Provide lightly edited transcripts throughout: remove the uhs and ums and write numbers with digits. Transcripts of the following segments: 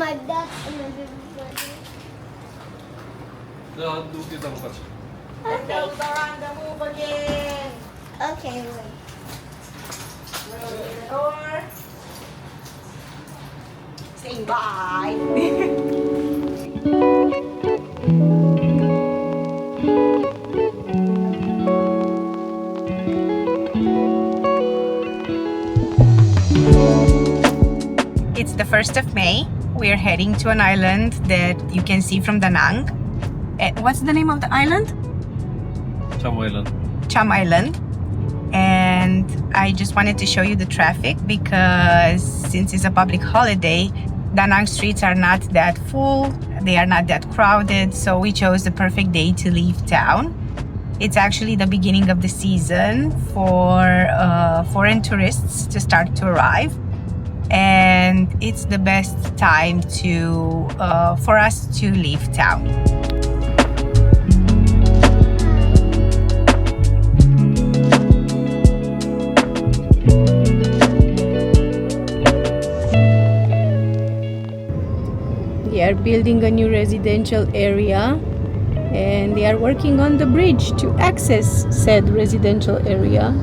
my dad and my baby brother. No, doe dit dan vast. The move again. Okay, wait. Door. Saying bye. It's the 1st of May. We're heading to an island that you can see from Da Nang. What's the name of the island? Cham Island. Cham Island. And I just wanted to show you the traffic because since it's a public holiday, Da Nang streets are not that full, they are not that crowded, so we chose the perfect day to leave town. It's actually the beginning of the season for foreign tourists to start to arrive, and it's the best time to for us to leave town. They are building a new residential area and they are working on the bridge to access said residential area.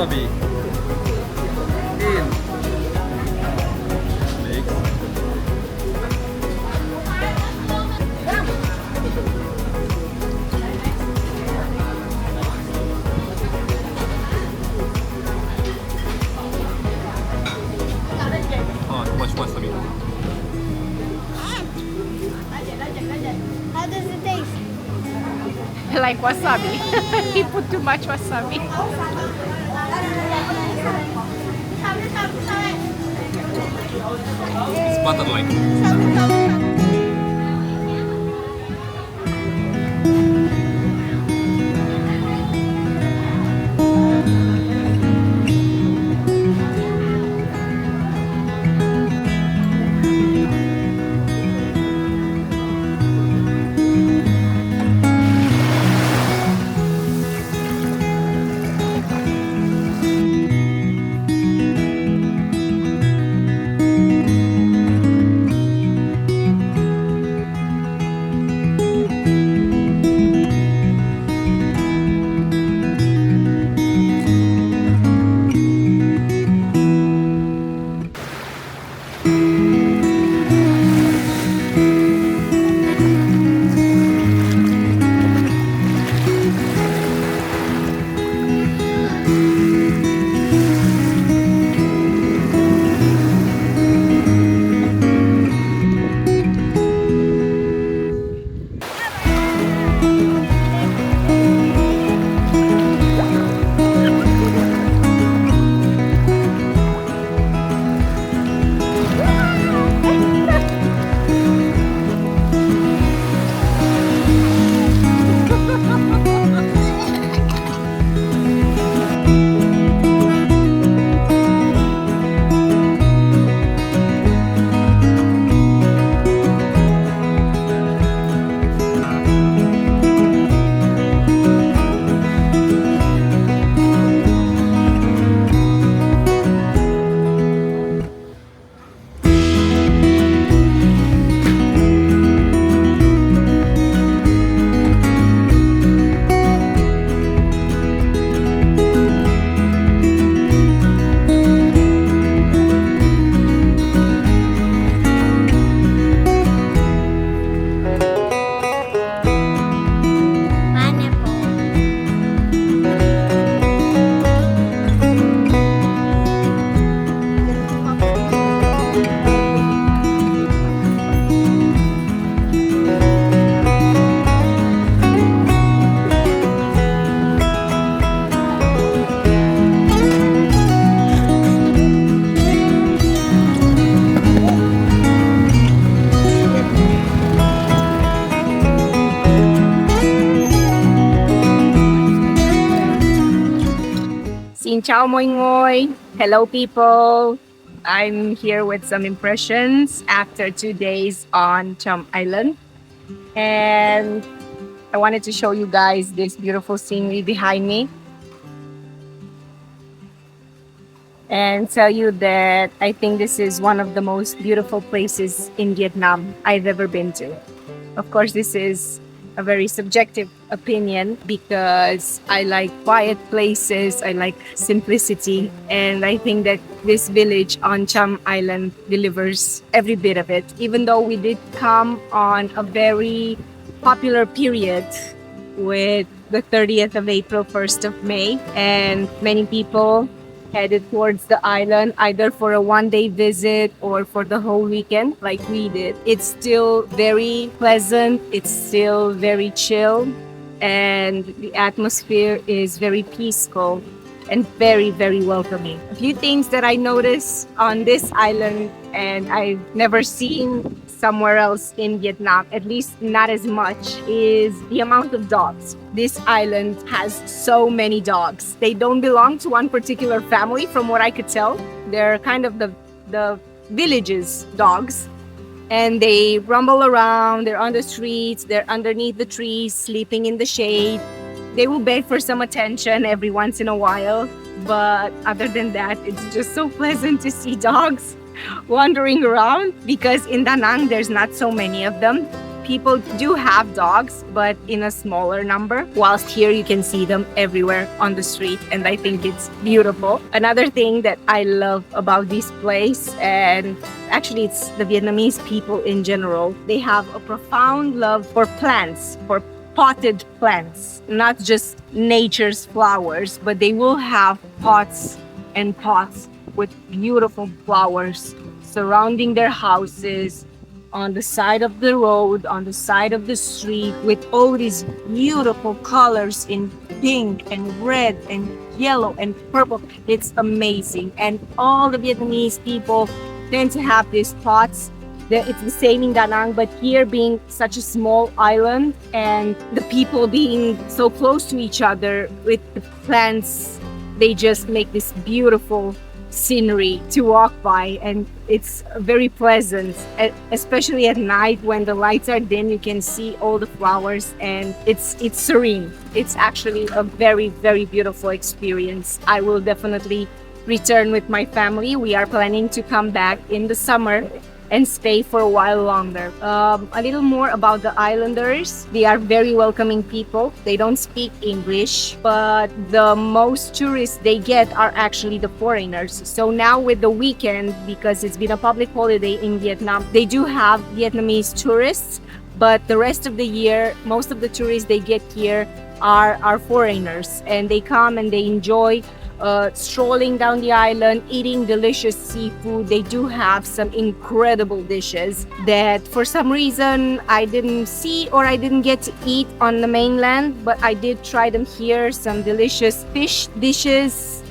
wasabi. In. Mix. Oh, too much wasabi. How does it taste? Like wasabi. He put too much wasabi. It's butter like. Xin chào mọi người. Hello people. I'm here with some impressions after 2 days on Cham Island. And I wanted to show you guys this beautiful scenery behind me. And tell you that I think this is one of the most beautiful places in Vietnam I've ever been to. Of course, this is a very subjective opinion because I like quiet places, I like simplicity, and I think that this village on Cham Island delivers every bit of it. Even though we did come on a very popular period with the 30th of April, 1st of May, and many people headed towards the island either for a one-day visit or for the whole weekend like we did. It's still very pleasant, it's still very chill, and the atmosphere is very peaceful and very, very welcoming. A few things that I noticed on this island and I've never seen somewhere else in Vietnam, at least not as much, is the amount of dogs. This island has so many dogs. They don't belong to one particular family from what I could tell. They're kind of the village's dogs. And they rumble around, they're on the streets, they're underneath the trees, sleeping in the shade. They will beg for some attention every once in a while. But other than that, it's just so pleasant to see dogs wandering around because in Da Nang, there's not so many of them. people do have dogs, but in a smaller number, whilst here you can see them everywhere on the street, and I think it's beautiful. Another thing that I love about this place, and actually it's the Vietnamese people in general, they have a profound love for plants, for potted plants, not just nature's flowers, but they will have pots and pots with beautiful flowers surrounding their houses, on the side of the road, on the side of the street, with all these beautiful colors in pink and red and yellow and purple. It's amazing. And all the Vietnamese people tend to have these pots. It's the same in Da Nang, but here being such a small island and the people being so close to each other with the plants, they just make this beautiful scenery to walk by, and it's very pleasant, especially at night when the lights are dim. You can see all the flowers and it's serene. It's actually a very, very beautiful experience. I will definitely return with my family. We are planning to come back in the summer and stay for a while longer. A little more about the islanders. They are very welcoming people. They don't speak English, but the most tourists they get are actually the foreigners. So now with the weekend, because it's been a public holiday in Vietnam, they do have Vietnamese tourists, but the rest of the year, most of the tourists they get here are foreigners, and they come and they enjoy strolling down the island, eating delicious seafood. They do have some incredible dishes that for some reason I didn't see or I didn't get to eat on the mainland, but I did try them here. Some delicious fish dishes.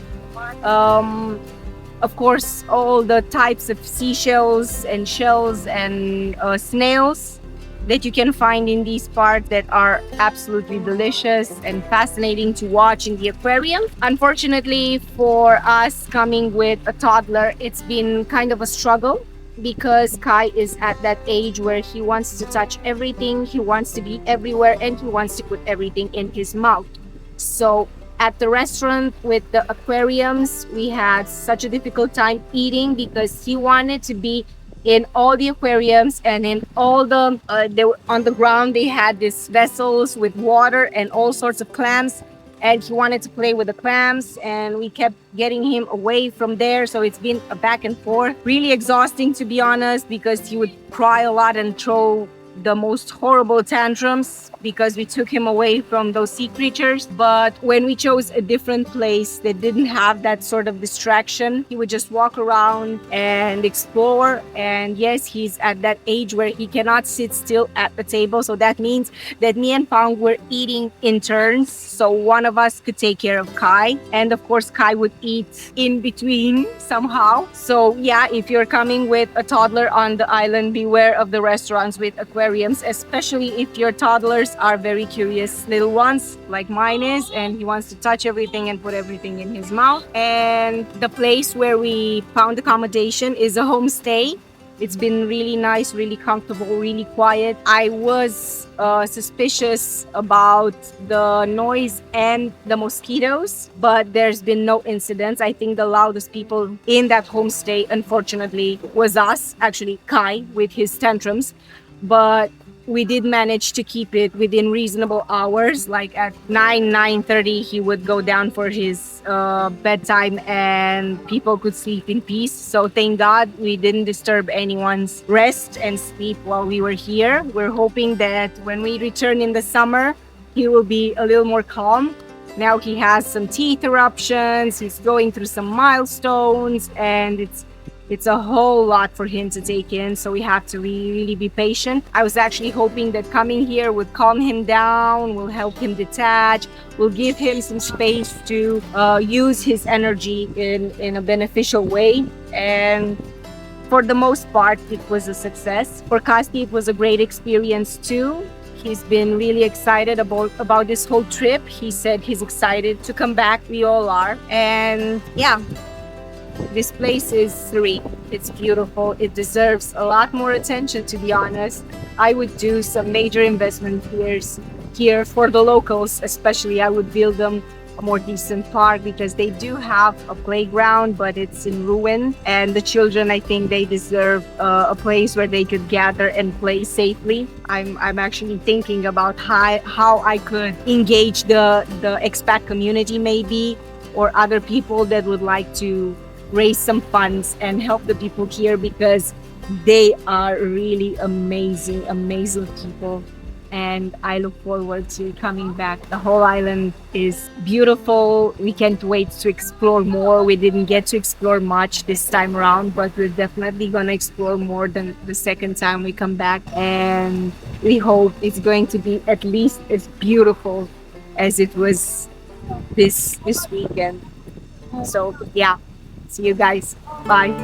Of course, all the types of seashells and shells and snails that you can find in these parts that are absolutely delicious and fascinating to watch in the aquarium. Unfortunately for us coming with a toddler, it's been kind of a struggle because Kai is at that age where he wants to touch everything, he wants to be everywhere, and he wants to put everything in his mouth. So at the restaurant with the aquariums, we had such a difficult time eating because he wanted to be in all the aquariums, and in all the they were on the ground. They had these vessels with water and all sorts of clams, and he wanted to play with the clams, and we kept getting him away from there. So it's been a back and forth, really exhausting to be honest, because he would cry a lot and throw the most horrible tantrums because we took him away from those sea creatures. But when we chose a different place that didn't have that sort of distraction, he would just walk around and explore. And yes, he's at that age where he cannot sit still at the table. So that means that me and Pang were eating in turns. So one of us could take care of Kai. And of course, Kai would eat in between somehow. So yeah, if you're coming with a toddler on the island, beware of the restaurants with aquariums, especially if your toddlers are very curious little ones like mine is, and he wants to touch everything and put everything in his mouth. And the place where we found accommodation is a homestay. It's been really nice, really comfortable, really quiet. I was suspicious about the noise and the mosquitoes, but there's been no incidents. I think the loudest people in that homestay, unfortunately, was us, actually Kai with his tantrums. But we did manage to keep it within reasonable hours. Like at 9:30, he would go down for his bedtime and people could sleep in peace. So thank God we didn't disturb anyone's rest and sleep while we were here. We're hoping that when we return in the summer, he will be a little more calm. Now he has some teeth eruptions, he's going through some milestones, and it's a whole lot for him to take in, so we have to really be patient. I was actually hoping that coming here would calm him down, will help him detach, will give him some space to use his energy in a beneficial way. And for the most part, it was a success. For Kasti, it was a great experience too. He's been really excited about this whole trip. He said he's excited to come back. We all are. And yeah, this place is serene. It's beautiful. It deserves a lot more attention, to be honest. I would do some major investment here for the locals, especially. I would build them a more decent park, because they do have a playground, but it's in ruin. And the children, I think they deserve a place where they could gather and play safely. I'm actually thinking about how I could engage the expat community maybe, or other people that would like to raise some funds and help the people here, because they are really amazing people. And I look forward to coming back. The whole island is beautiful. We can't wait to explore more. We didn't get to explore much this time around, but we're definitely gonna explore more than the second time we come back. And we hope it's going to be at least as beautiful as it was this weekend. So yeah, see you guys. Bye.